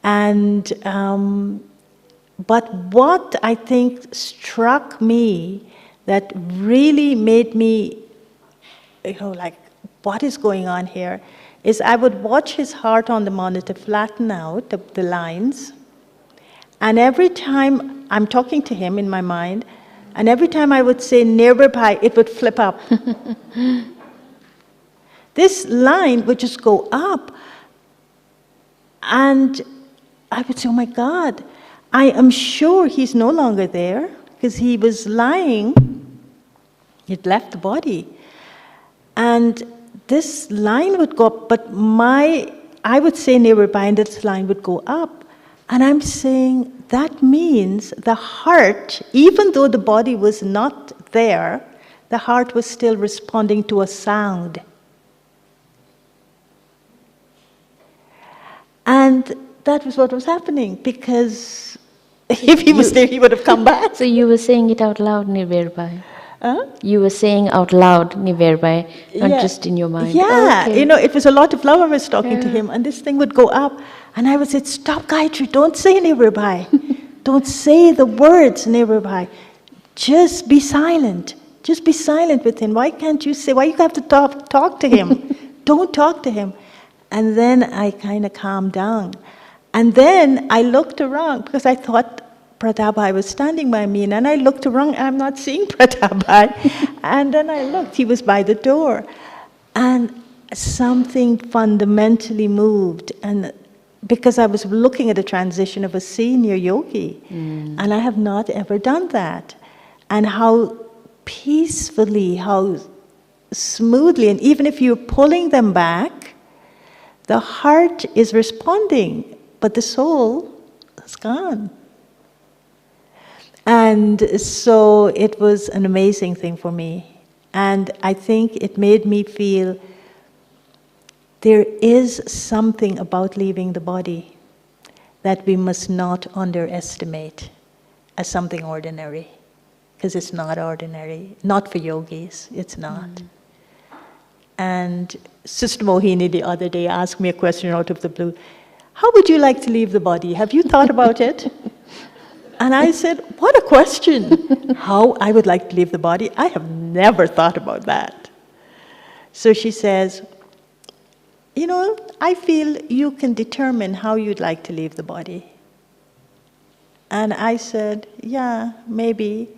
And but what I think struck me that really made me, like, what is going on here, is I would watch his heart on the monitor flatten out, the lines, and every time I'm talking to him in my mind, and every time I would say Nirbhai, it would flip up. This line would just go up, and I would say, oh my God, I am sure he's no longer there, because he was lying, he'd left the body. And this line would go up, but I would say Nirbhai, and this line would go up. And I'm saying that means the heart, even though the body was not there, the heart was still responding to a sound. And that was what was happening, because if he was there, he would have come back. So you were saying it out loud, Nirbhai? You were saying out loud, Nirbhai, not just in your mind. Yeah, okay. It was a lot of love I was talking to him, and this thing would go up, and I would say, stop, Gayatri, don't say Nirbhai. Don't say the words Nirbhai. Just be silent. Just be silent with him. Why can't you say, why you have to talk to him? Don't talk to him. And then I kind of calmed down. And then I looked around, because I thought Pratapbhai was standing by me, and then I looked around, I'm not seeing Pratapbhai. And then I looked, he was by the door. And something fundamentally moved, and because I was looking at the transition of a senior yogi, and I have not ever done that. And how peacefully, how smoothly, and even if you're pulling them back, the heart is responding, but the soul is gone. And so it was an amazing thing for me. And I think it made me feel there is something about leaving the body that we must not underestimate as something ordinary. Because it's not ordinary. Not for yogis, it's not. And Sister Mohini the other day asked me a question out of the blue. How would you like to leave the body? Have you thought about it? And I said, what a question. How I would like to leave the body? I have never thought about that. So she says, I feel you can determine how you'd like to leave the body. And I said, yeah, maybe.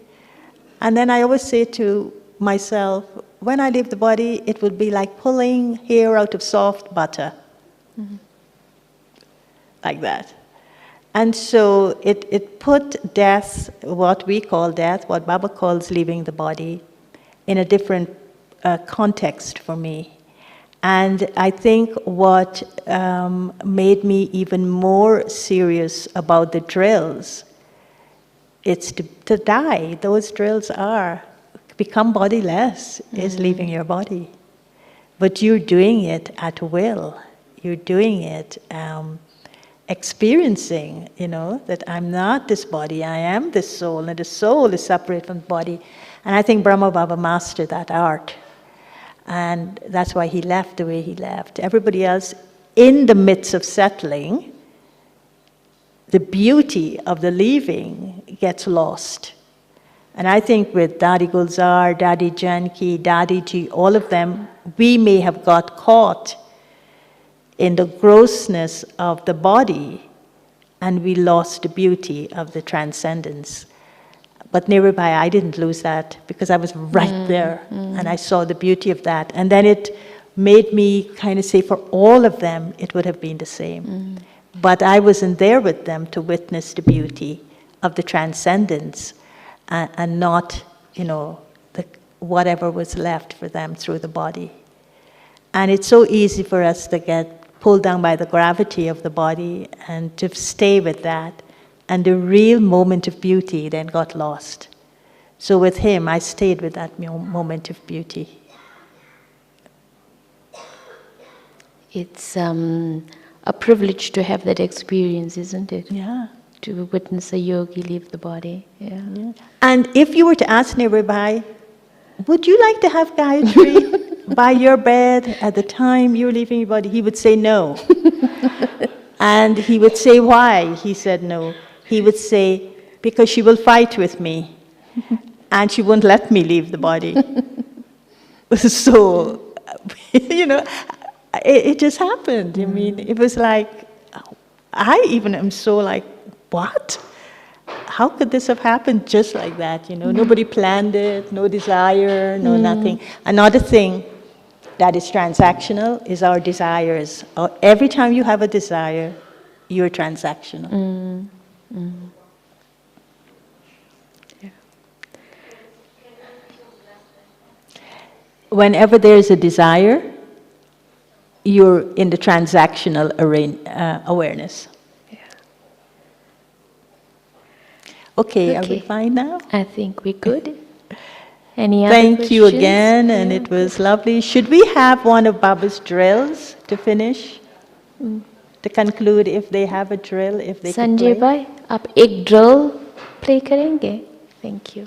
And then I always say to myself, when I leave the body, it would be like pulling hair out of soft butter. Like that. And so it put death, what we call death, what Baba calls leaving the body, in a different context for me. And I think what made me even more serious about the drills, it's to die. Those drills are become bodiless, is leaving your body. But you're doing it at will. You're doing it experiencing, that I'm not this body, I am this soul, and the soul is separate from the body. And I think Brahma Baba mastered that art. And that's why he left the way he left. Everybody else, in the midst of settling, the beauty of the leaving gets lost. And I think with Dadi Gulzar, Dadi Janki, Dadi Ji, all of them, we may have got caught in the grossness of the body, and we lost the beauty of the transcendence. But Nirabai, I didn't lose that, because I was right there, and I saw the beauty of that. And then it made me kind of say, for all of them, it would have been the same. But I wasn't there with them to witness the beauty of the transcendence, and not, whatever was left for them through the body. And it's so easy for us to get pulled down by the gravity of the body and to stay with that. And the real moment of beauty then got lost. So with him, I stayed with that moment of beauty. It's a privilege to have that experience, isn't it? Yeah. To witness a yogi leave the body. Yeah. And if you were to ask Nirabai, would you like to have Gayatri by your bed at the time you're leaving your body? He would say no. And he would say, why? He said no. He would say, because she will fight with me and she won't let me leave the body. So, it just happened. I mean, it was like, I even am so like, what? How could this have happened just like that? Nobody planned it, no desire, no nothing. Another thing that is transactional is our desires. Every time you have a desire, you're transactional. Yeah. Whenever there's a desire, you're in the transactional awareness. Okay, are we fine now? I think we're good. Any other Thank you questions? again, and it was lovely. Should we have one of Baba's drills to finish? To conclude, if they have a drill, if they could Sanjay play? bhai, आप एक drill play करेंगे? Thank you.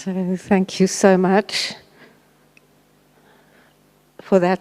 So thank you so much for that